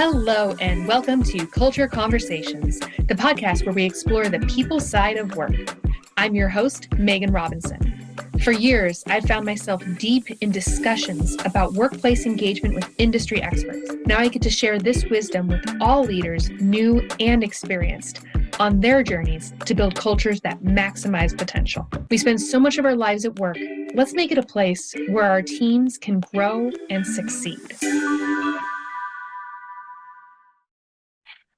Hello, and welcome to Culture Conversations, the podcast where we explore the people side of work. I'm your host, Megan Robinson. For years, I've found myself deep in discussions about workplace engagement with industry experts. Now I get to share this wisdom with all leaders, new and experienced, on their journeys to build cultures that maximize potential. We spend so much of our lives at work. Let's make it a place where our teams can grow and succeed.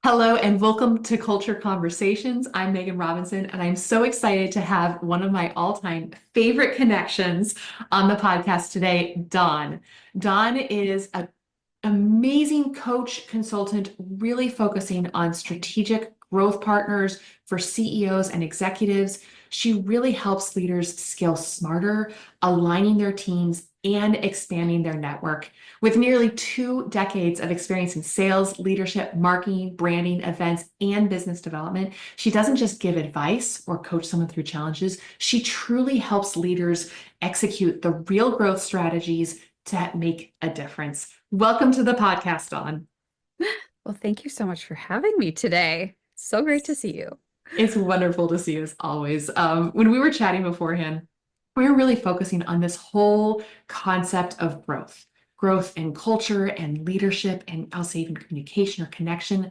Hello and welcome to Culture Conversations. I'm Megan Robinson, and I'm so excited to have one of my all-time favorite connections on the podcast today, Dawn. Dawn is an amazing coach, consultant, really focusing on strategic growth partners for CEOs and executives. She really helps leaders scale smarter, aligning their teams and expanding their network. With nearly 2 decades of experience in sales, leadership, marketing, branding, events, and business development, she doesn't just give advice or coach someone through challenges. She truly helps leaders execute the real growth strategies to make a difference. Welcome to the podcast, Dawn. Well, thank you so much for having me today. So great to see you. It's wonderful to see you as always. When we were chatting beforehand, we were really focusing on this whole concept of growth in culture and leadership, and I'll say even communication or connection.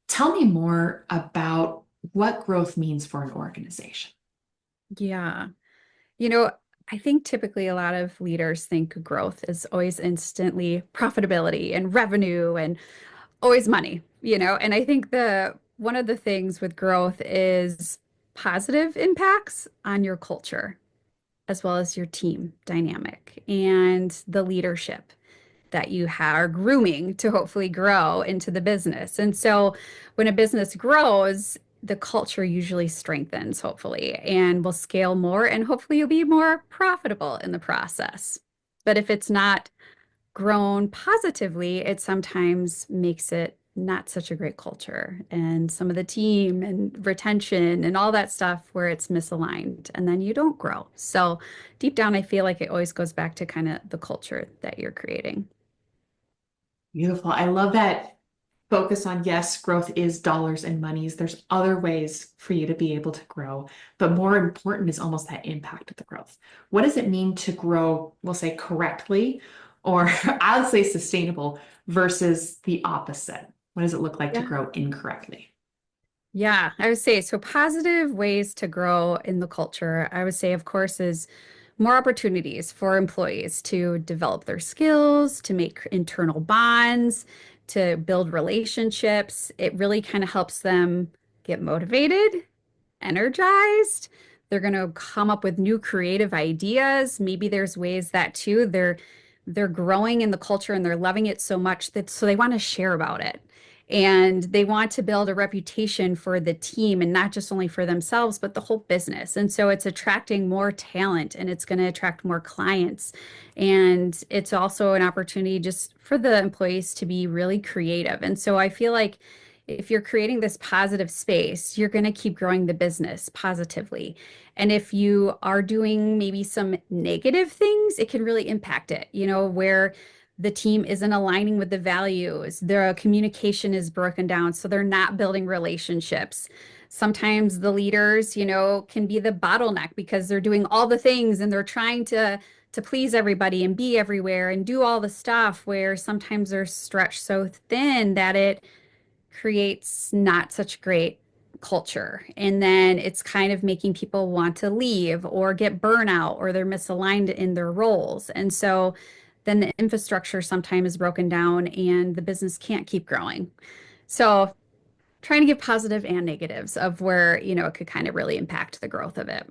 Tell me more about what growth means for an organization. Yeah. I think typically a lot of leaders think growth is always instantly profitability and revenue and always money, and I think one of the things with growth is positive impacts on your culture as well as your team dynamic and the leadership that you are grooming to hopefully grow into the business. And so when a business grows, the culture usually strengthens, hopefully, and will scale more, and hopefully you'll be more profitable in the process. But if it's not grown positively, it sometimes makes it not such a great culture, and some of the team and retention and all that stuff where it's misaligned, and then you don't grow. So deep down, I feel like it always goes back to kind of the culture that you're creating. Beautiful. I love that focus on, yes, growth is dollars and monies. There's other ways for you to be able to grow, but more important is almost that impact of the growth. What does it mean to grow, we'll say correctly, or I'll say sustainable versus the opposite? What does it look like to grow incorrectly? Yeah, I would say so. Positive ways to grow in the culture, I would say, of course, is more opportunities for employees to develop their skills, to make internal bonds, to build relationships. It really kind of helps them get motivated, energized. They're going to come up with new creative ideas. Maybe there's ways that too they're growing in the culture and they're loving it so much that so they want to share about it. And they want to build a reputation for the team and not just only for themselves, but the whole business. And so it's attracting more talent and it's going to attract more clients. And it's also an opportunity just for the employees to be really creative. And so I feel like if you're creating this positive space, you're going to keep growing the business positively. And if you are doing maybe some negative things, it can really impact it, where the team isn't aligning with the values, their communication is broken down, so they're not building relationships. Sometimes the leaders, can be the bottleneck because they're doing all the things and they're trying to please everybody and be everywhere and do all the stuff, where sometimes they're stretched so thin that it creates not such great culture. And then it's kind of making people want to leave or get burnout, or they're misaligned in their roles. And so then the infrastructure sometimes is broken down and the business can't keep growing. So trying to give positive and negatives of where, it could kind of really impact the growth of it.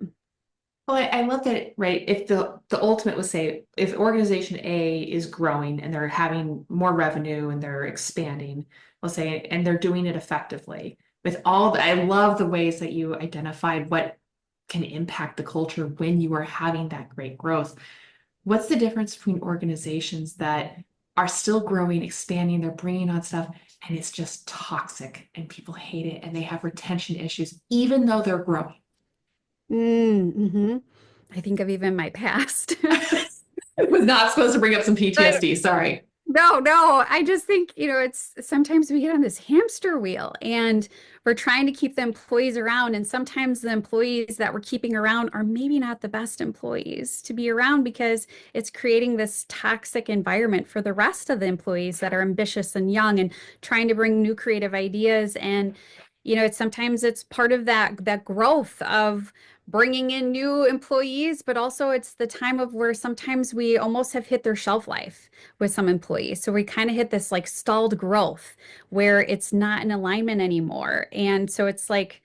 Well, I love that, right? If the ultimate was, say, if organization A is growing and they're having more revenue and they're expanding, we'll say, and they're doing it effectively with I love the ways that you identified what can impact the culture when you are having that great growth. What's the difference between organizations that are still growing, expanding, they're bringing on stuff, and it's just toxic and people hate it and they have retention issues, even though they're growing? Mm-hmm. I think of even my past. I was not supposed to bring up some PTSD, sorry. No, no. I just think, it's sometimes we get on this hamster wheel and we're trying to keep the employees around. And sometimes the employees that we're keeping around are maybe not the best employees to be around because it's creating this toxic environment for the rest of the employees that are ambitious and young and trying to bring new creative ideas. And, it's part of that growth of bringing in new employees, but also it's the time of where sometimes we almost have hit their shelf life with some employees. So we kind of hit this like stalled growth where it's not in alignment anymore. And so it's like,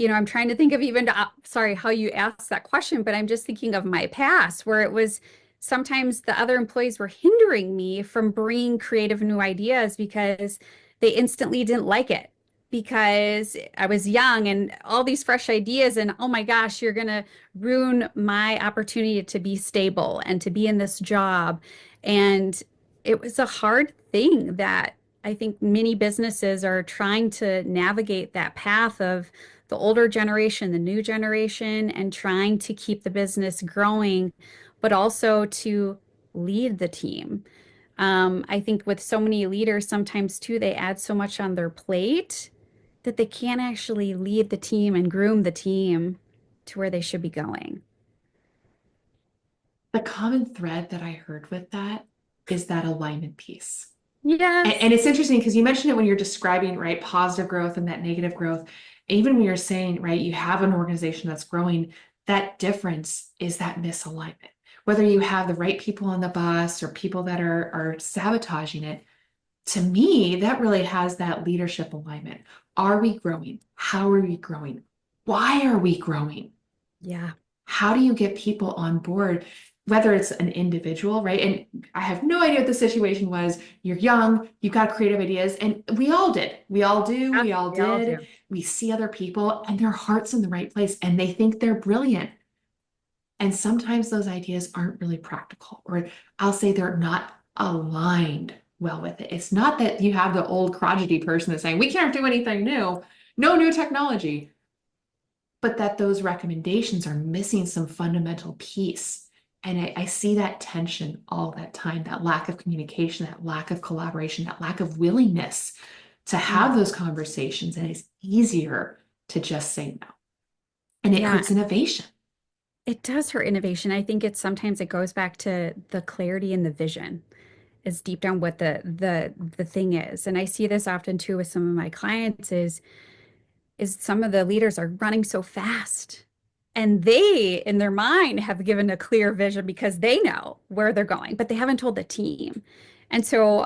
I'm trying to think of even, sorry, how you asked that question, but I'm just thinking of my past where it was sometimes the other employees were hindering me from bringing creative new ideas because they instantly didn't like it because I was young and all these fresh ideas and oh my gosh, you're going to ruin my opportunity to be stable and to be in this job. And it was a hard thing that I think many businesses are trying to navigate that path of the older generation, the new generation, and trying to keep the business growing, but also to lead the team. I think with so many leaders, sometimes too, they add so much on their plate that they can't actually lead the team and groom the team to where they should be going. The common thread that I heard with that is that alignment piece. And Yes. it's interesting because you mentioned it when you're describing, right, positive growth and that negative growth. Even when you're saying, right, you have an organization that's growing, that difference is that misalignment. Whether you have the right people on the bus or people that are sabotaging it, to me, that really has that leadership alignment. Are we growing? How are we growing? Why are we growing? Yeah. How do you get people on board, whether it's an individual, right? And I have no idea what the situation was. You're young, you've got creative ideas, and we all did. We all do. Yeah, We all we all did. do. We see other people and their heart's in the right place and they think they're brilliant. And sometimes those ideas aren't really practical, or I'll say they're not aligned well with it. It's not that you have the old crotchety person that's saying, we can't do anything new, no new technology, but that those recommendations are missing some fundamental piece. And I see that tension all that time, that lack of communication, that lack of collaboration, that lack of willingness to have Mm. those conversations. And it's easier to just say no. And it Yeah, hurts innovation. it does hurt innovation. I think it's sometimes it goes back to the clarity and the vision is deep down what the thing is. And I see this often too with some of my clients is some of the leaders are running so fast. And they, in their mind, have given a clear vision because they know where they're going, but they haven't told the team. And so,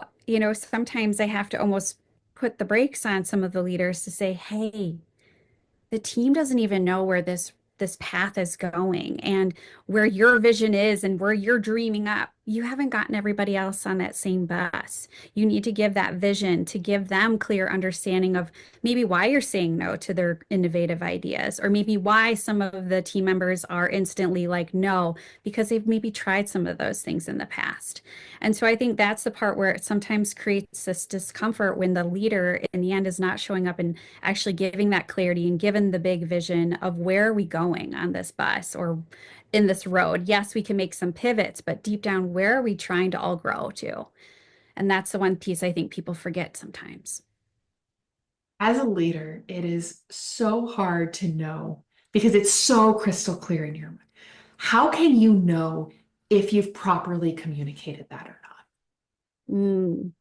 sometimes I have to almost put the brakes on some of the leaders to say, hey, the team doesn't even know where this path is going and where your vision is and where you're dreaming up. You haven't gotten everybody else on that same bus. You need to give that vision to give them clear understanding of maybe why you're saying no to their innovative ideas, or maybe why some of the team members are instantly like no because they've maybe tried some of those things in the past. And so I think that's the part where it sometimes creates this discomfort when the leader in the end is not showing up and actually giving that clarity and given the big vision of where are we going on this bus or in this road. Yes, we can make some pivots, but deep down, where are we trying to all grow to? And that's the one piece I think people forget sometimes. As a leader, it is so hard to know because it's so crystal clear in your mind. How can you know if you've properly communicated that or not? Mm.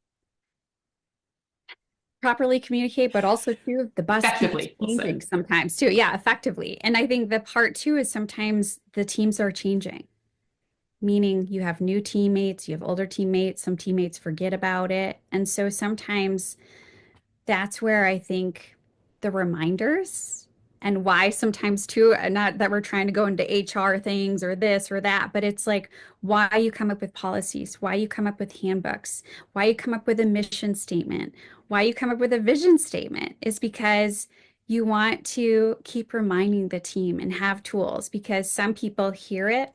Properly communicate, but also too, the bus keeps Effectively, we'll say. changing sometimes too. Yeah, effectively. And I think the part too is sometimes the teams are changing, meaning you have new teammates, you have older teammates, some teammates forget about it. And so sometimes that's where I think the reminders and why sometimes too, not that we're trying to go into HR things or this or that, but it's like why you come up with policies, why you come up with handbooks, why you come up with a mission statement, why you come up with a vision statement is because you want to keep reminding the team and have tools because some people hear it,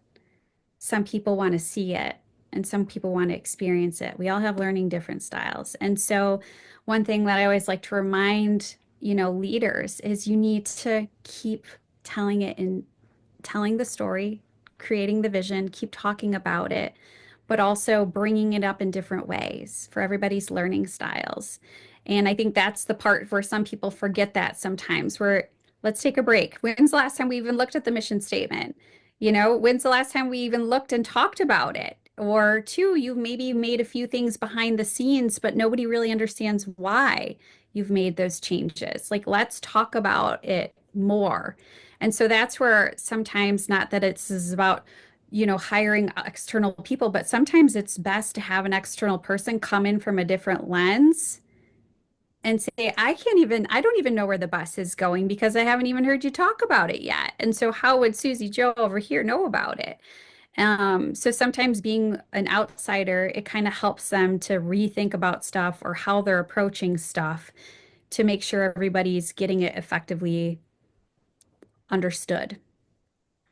some people want to see it, and some people want to experience it. We all have learning different styles. And so, one thing that I always like to remind, leaders is you need to keep telling it and telling the story, creating the vision, keep talking about it, but also bringing it up in different ways for everybody's learning styles. And I think that's the part where some people forget that sometimes, where let's take a break. When's the last time we even looked at the mission statement? When's the last time we even looked and talked about it? Or two, you've maybe made a few things behind the scenes, but nobody really understands why you've made those changes. Like, let's talk about it more. And so that's where sometimes, not that it's is about, hiring external people, but sometimes it's best to have an external person come in from a different lens and say, I don't even know where the bus is going because I haven't even heard you talk about it yet. And so how would Susie Joe over here know about it? So sometimes being an outsider, it kind of helps them to rethink about stuff or how they're approaching stuff to make sure everybody's getting it effectively understood.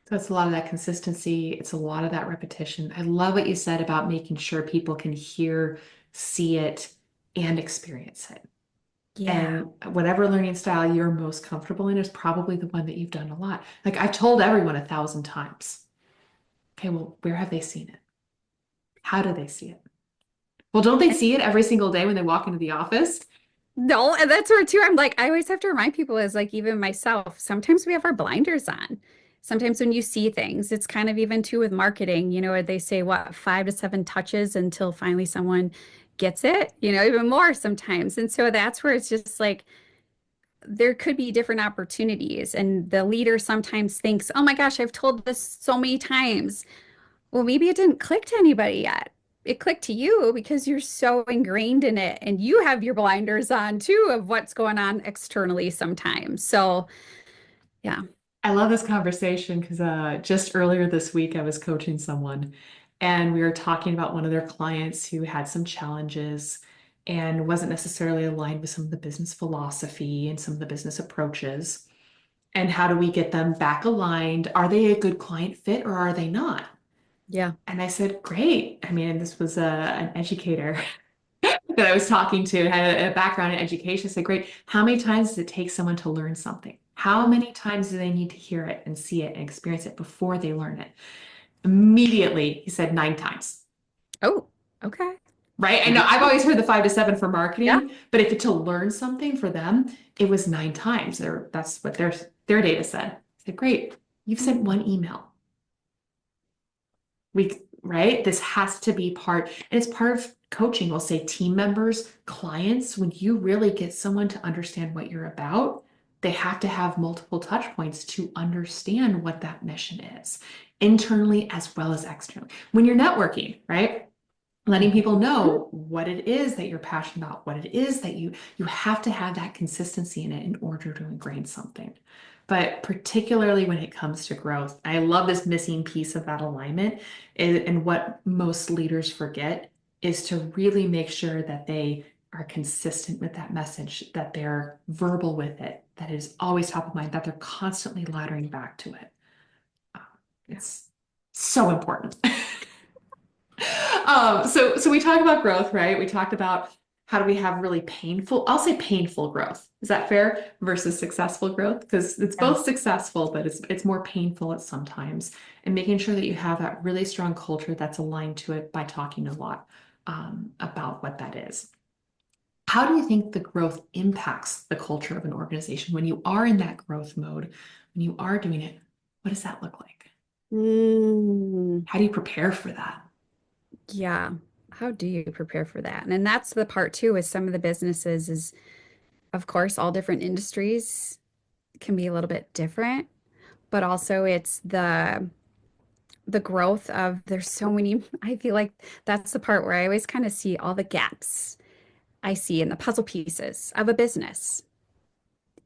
So it's a lot of that consistency. It's a lot of that repetition. I love what you said about making sure people can hear, see it, and experience it. Yeah. And whatever learning style you're most comfortable in is probably the one that you've done a lot. Like I've told everyone 1,000 times. Okay, well, where have they seen it? How do they see it? Well, don't they see it every single day when they walk into the office? No, and that's where too, I'm like, I always have to remind people is like, even myself, sometimes we have our blinders on. Sometimes when you see things, it's kind of even too with marketing, they say what, 5 to 7 touches until finally someone gets it, even more sometimes. And so that's where it's just like, there could be different opportunities. And the leader sometimes thinks, oh my gosh, I've told this so many times. Well, maybe it didn't click to anybody yet. It clicked to you because you're so ingrained in it and you have your blinders on too of what's going on externally sometimes. So, yeah. I love this conversation because just earlier this week, I was coaching someone and we were talking about one of their clients who had some challenges and wasn't necessarily aligned with some of the business philosophy and some of the business approaches. And how do we get them back aligned? Are they a good client fit or are they not? Yeah. And I said, great. I mean, this was an educator that I was talking to, had a background in education. I said, great. How many times does it take someone to learn something? How many times do they need to hear it and see it and experience it before they learn it? Immediately, he said 9 times. Oh, okay. Right? I know Nice. I've always heard the 5 to 7 for Yeah. marketing, but if it to learn something for them, it was 9 times. That's what their data said. I said, great. You've sent one email. Right? This has to be part, and it's part of coaching. We'll say team members, clients, when you really get someone to understand what you're about, they have to have multiple touch points to understand what that mission is, internally as well as externally. When you're networking, right? Letting people Mhm. know what it is that you're passionate about, what it is that you have to have that consistency in it in order to ingrain something. But particularly when it comes to growth, I love this missing piece of that alignment. And what most leaders forget is to really make sure that they are consistent with that message, that they're verbal with it, that it is always top of mind, that they're constantly laddering back to it. Uh, It's so important. So we talk about growth, right? We talked about how do we have really painful, I'll say painful growth. Is that fair? Versus successful growth? Because it's Yeah. both successful, but it's more painful at sometimes. And making sure that you have that really strong culture that's aligned to it by talking a lot about what that is. How do you think the growth impacts the culture of an organization when you are in that growth mode, when you are doing it? What does that look like? Mm, How do you prepare for that? yeah. How do you prepare for that? And that's the part too, with some of the businesses is, of course, all different industries can be a little bit different, but also it's the growth of there's so many. I feel like that's the part where I always kind of see all the gaps I see in the puzzle pieces of a business.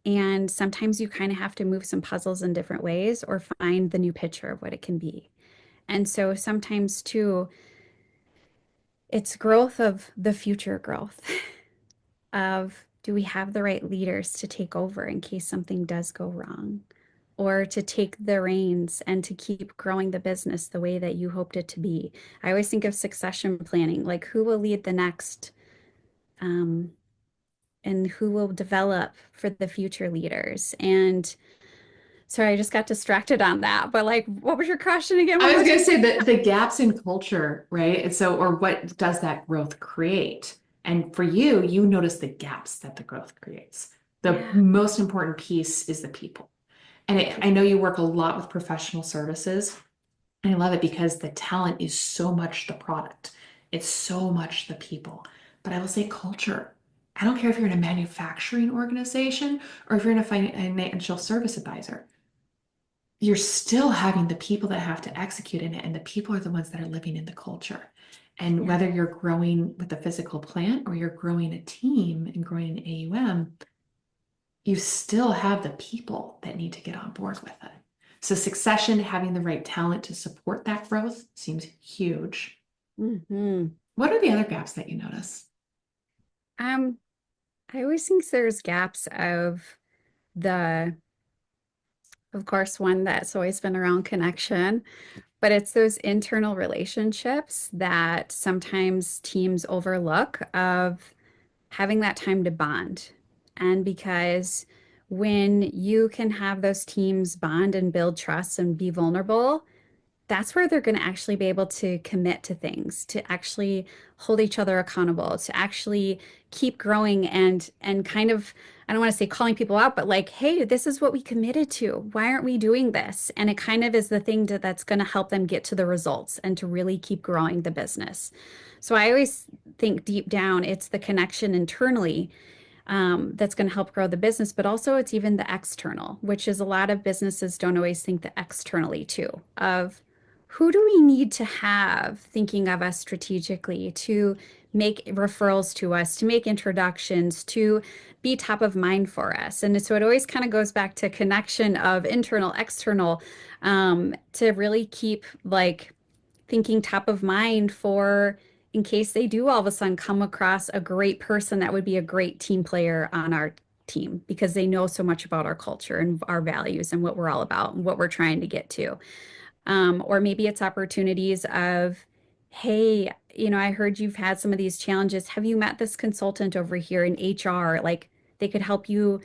And sometimes you kind of have to move some puzzles in different ways or find the new picture of what it can be. And so sometimes too, it's growth of the future growth of, do we have the right leaders to take over in case something does go wrong? Or to take the reins and to keep growing the business the way that you hoped it to be. I always think of succession planning, like who will lead the next, um, and who will develop for the future leaders. And Sorry, I just got distracted on that. But like, what was your question again? One I more was going time? to say that the gaps in culture, right? And so, or what does that growth create? And for you, you notice the gaps that the growth creates. The Yeah. most important piece is the people. And I know you work a lot with professional services. And I love it because the talent is so much the product. It's so much the people. But I will say culture. I don't care if you're in a manufacturing organization or if you're in a financial service advisor. You're still having the people that have to execute in it, and the people are the ones that are living in the culture. And Yeah. whether you're growing with a physical plant or you're growing a team and growing an AUM, you still have the people that need to get on board with it. So succession, having the right talent to support that growth seems huge. Hmm. What are the other gaps that you notice? Um, I always think there's gaps the, of course, one that's always been around connection, but it's those internal relationships that sometimes teams overlook of having that time to bond. And because when you can have those teams bond and build trust and be vulnerable, that's where they're going to actually be able to commit to things, to actually hold each other accountable, to actually keep growing and kind of, I don't want to say calling people out, but like, hey, this is what we committed to. Why aren't we doing this? And it kind of is the thing that's going to help them get to the results and to really keep growing the business. So I always think deep down, it's the connection internally that's going to help grow the business, but also it's even the external, which is a lot of businesses don't always think the externally too, of who do we need to have thinking of us strategically to make referrals to us, to make introductions, to be top of mind for us. And so it always kind of goes back to connection of internal, external, to really keep like thinking top of mind for in case they do all of a sudden come across a great person that would be a great team player on our team because they know so much about our culture and our values and what we're all about and what we're trying to get to. Or maybe it's opportunities of, hey, I heard you've had some of these challenges. Have you met this consultant over here in HR? Like they could help you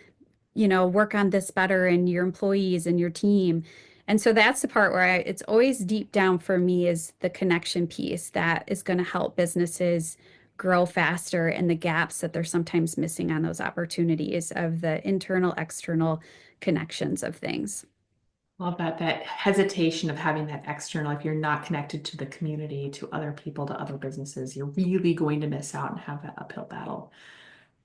work on this better and your employees and your team. And so that's the part where it's always deep down for me is the connection piece that is going to help businesses grow faster and the gaps that they're sometimes missing on those opportunities of the internal, external connections of things. Love that hesitation of having that external. If you're not connected to the community, to other people, to other businesses, you're really going to miss out and have that uphill battle.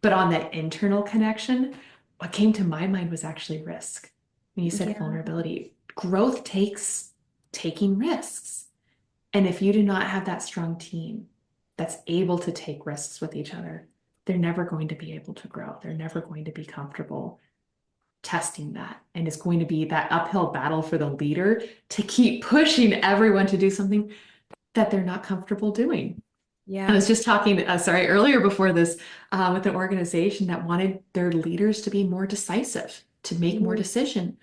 But on that internal connection, what came to my mind was actually risk. When you said Yeah. vulnerability, growth takes taking risks. And if you do not have that strong team that's able to take risks with each other, they're never going to be able to grow. They're never going to be comfortable testing that. And it's going to be that uphill battle for the leader to keep pushing everyone to do something that they're not comfortable doing. I Yeah. was just talking, earlier before this, with an organization that wanted their leaders to be more decisive, to make more Mm. decision.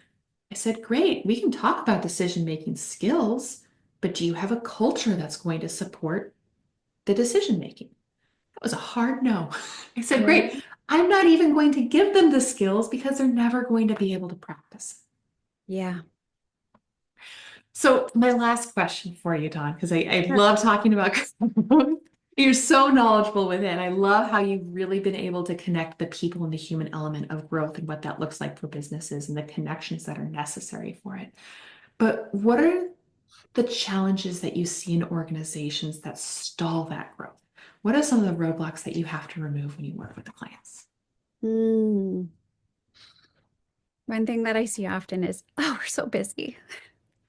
I said, great, we can talk about decision-making skills, but do you have a culture that's going to support the decision-making? That was a hard no. I said, Yeah. great, I'm not even going to give them the skills because they're never going to be able to practice. Yeah. So my last question for you, Dawn, because I Sure. love talking about growth. You're so knowledgeable with it. I love how you've really been able to connect the people and the human element of growth and what that looks like for businesses and the connections that are necessary for it. But what are the challenges that you see in organizations that stall that growth? What are some of the roadblocks that you have to remove when you work with the clients? Mm. One thing that I see often is, oh, we're so busy.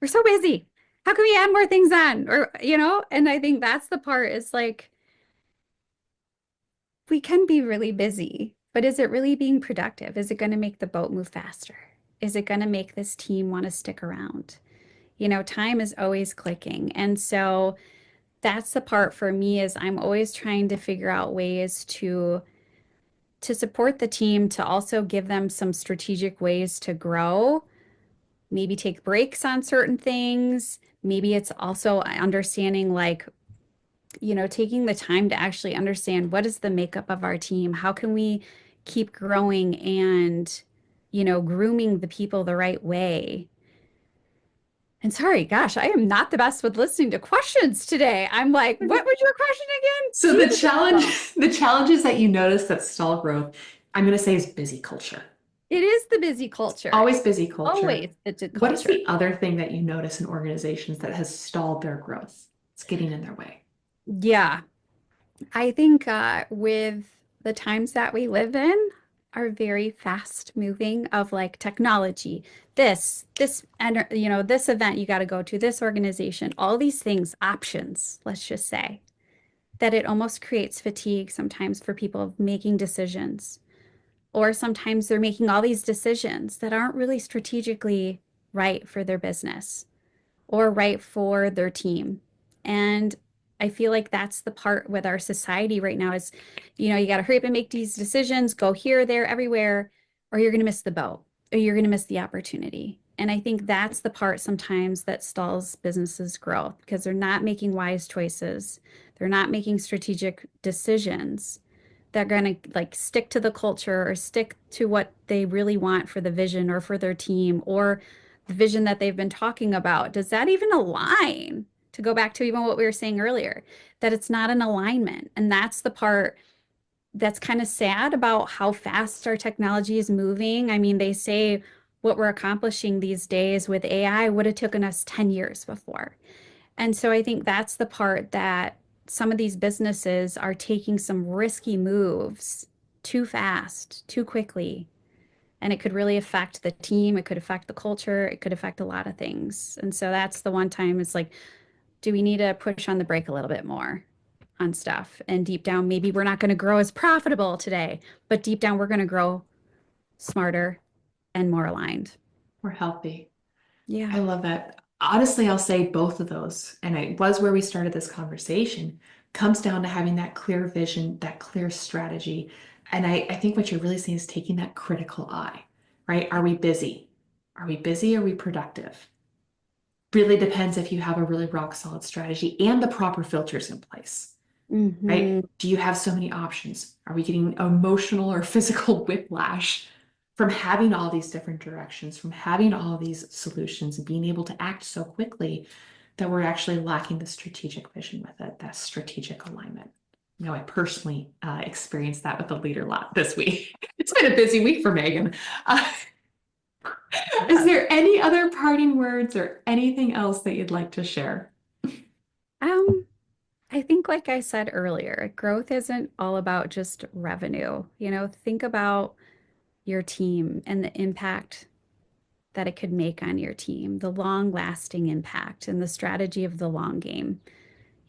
We're so busy. How can we add more things on? And I think that's the part is like, we can be really busy, but is it really being productive? Is it going to make the boat move faster? Is it going to make this team want to stick around? Time is always clicking. And so that's the part for me is I'm always trying to figure out ways to support the team, to also give them some strategic ways to grow, maybe take breaks on certain things. Maybe it's also understanding like taking the time to actually understand what is the makeup of our team? How can we keep growing and grooming the people the right way. And sorry, gosh, I am not the best with listening to questions today. I'm like, what was your question again? So the Jesus. challenge, the challenges that you notice that stall growth, I'm going to say is busy culture. It is the busy culture. Always busy culture. Always it's a What is culture. the other thing that you notice in organizations that has stalled their growth? It's getting in their way. Yeah. I think with the times that we live in are very fast moving of like technology, and this event you got to go to, this organization, all these things, options, let's just say, that it almost creates fatigue sometimes for people making decisions. Or sometimes they're making all these decisions that aren't really strategically right for their business or right for their team. And I feel like that's the part with our society right now is, you got to hurry up and make these decisions, go here, there, everywhere, or you're going to miss the boat or you're going to miss the opportunity. And I think that's the part sometimes that stalls businesses' growth because they're not making wise choices. They're not making strategic decisions. They're going to like stick to the culture or stick to what they really want for the vision or for their team or the vision that they've been talking about. Does that even align? To go back to even what we were saying earlier, that it's not an alignment. And that's the part that's kind of sad about how fast our technology is moving. I mean, they say what we're accomplishing these days with AI would have taken us 10 years before. And so I think that's the part that some of these businesses are taking some risky moves too fast, too quickly. And it could really affect the team. It could affect the culture. It could affect a lot of things. And so that's the one time it's like, do we need to push on the brake a little bit more on stuff? And deep down, maybe we're not going to grow as profitable today, but deep down, we're going to grow smarter and more aligned. We're healthy. Yeah. I love that. Honestly, I'll say both of those, and it was where we started this conversation, comes down to having that clear vision, that clear strategy. And I think what you're really saying is taking that critical eye, right? Are we busy? Are we busy? Are we productive? Really depends if you have a really rock solid strategy and the proper filters in place, Hmm. right? Do you have so many options? Are we getting emotional or physical whiplash from having all these different directions, from having all these solutions and being able to act so quickly that we're actually lacking the strategic vision with it, that strategic alignment? I personally experienced that with a leader lot this week. It's been a busy week for Megan. Uh, is there any other parting words or anything else that you'd like to share? Um, I think, like I said earlier, growth isn't all about just revenue. Think about your team and the impact that it could make on your team, the long lasting impact and the strategy of the long game.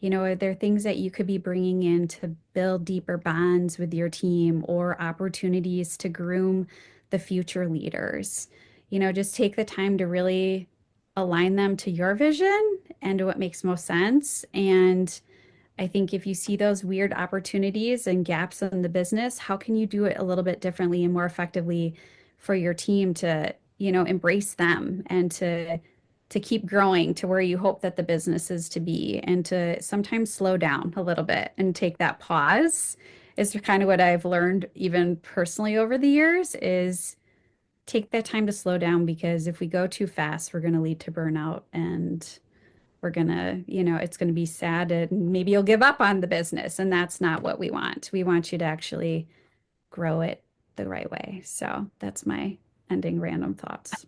Are there things that you could be bringing in to build deeper bonds with your team or opportunities to groom the future leaders? Just take the time to really align them to your vision and to what makes most sense. And I think if you see those weird opportunities and gaps in the business, how can you do it a little bit differently and more effectively for your team to, embrace them and to keep growing to where you hope that the business is to be and to sometimes slow down a little bit and take that pause is kind of what I've learned even personally over the years is take that time to slow down because if we go too fast, we're going to lead to burnout and we're gonna, it's gonna be sad and maybe you'll give up on the business. And that's not what we want. We want you to actually grow it the right way. So that's my ending random thoughts.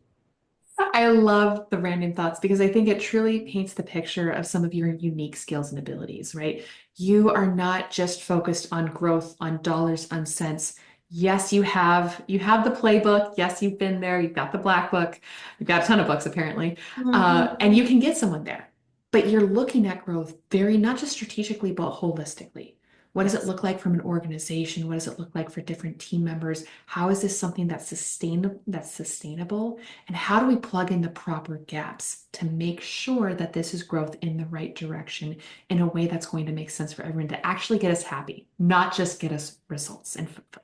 I love the random thoughts because I think it truly paints the picture of some of your unique skills and abilities, right? You are not just focused on growth, on dollars, on cents. Yes, you have the playbook. Yes, you've been there. You've got the black book. You've got a ton of books apparently, and you Mhm. can get someone there. But you're looking at growth very not just strategically, but holistically. What does it Yes. look like from an organization? What does it look like for different team members? How is this something that's sustainable? And how do we plug in the proper gaps to make sure that this is growth in the right direction in a way that's going to make sense for everyone to actually get us happy, not just get us results and fulfillment.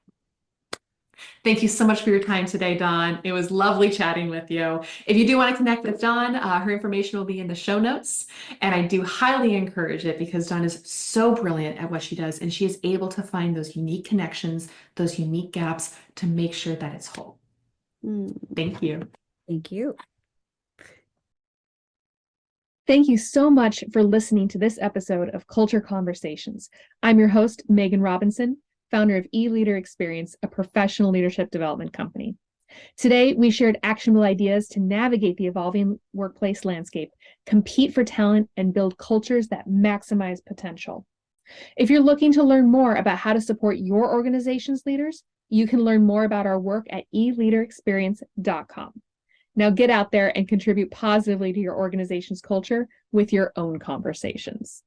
Thank you so much for your time today, Dawn. It was lovely chatting with you. If you do want to connect with Dawn, her information will be in the show notes. And I do highly encourage it because Dawn is so brilliant at what she does and she is able to find those unique connections, those unique gaps to make sure that it's whole. Thank you. Thank you. Thank you so much for listening to this episode of Culture Conversations. I'm your host, Megan Robinson, founder of eLeader Experience, a professional leadership development company. Today, we shared actionable ideas to navigate the evolving workplace landscape, compete for talent, and build cultures that maximize potential. If you're looking to learn more about how to support your organization's leaders, you can learn more about our work at eleaderexperience.com. Now get out there and contribute positively to your organization's culture with your own conversations.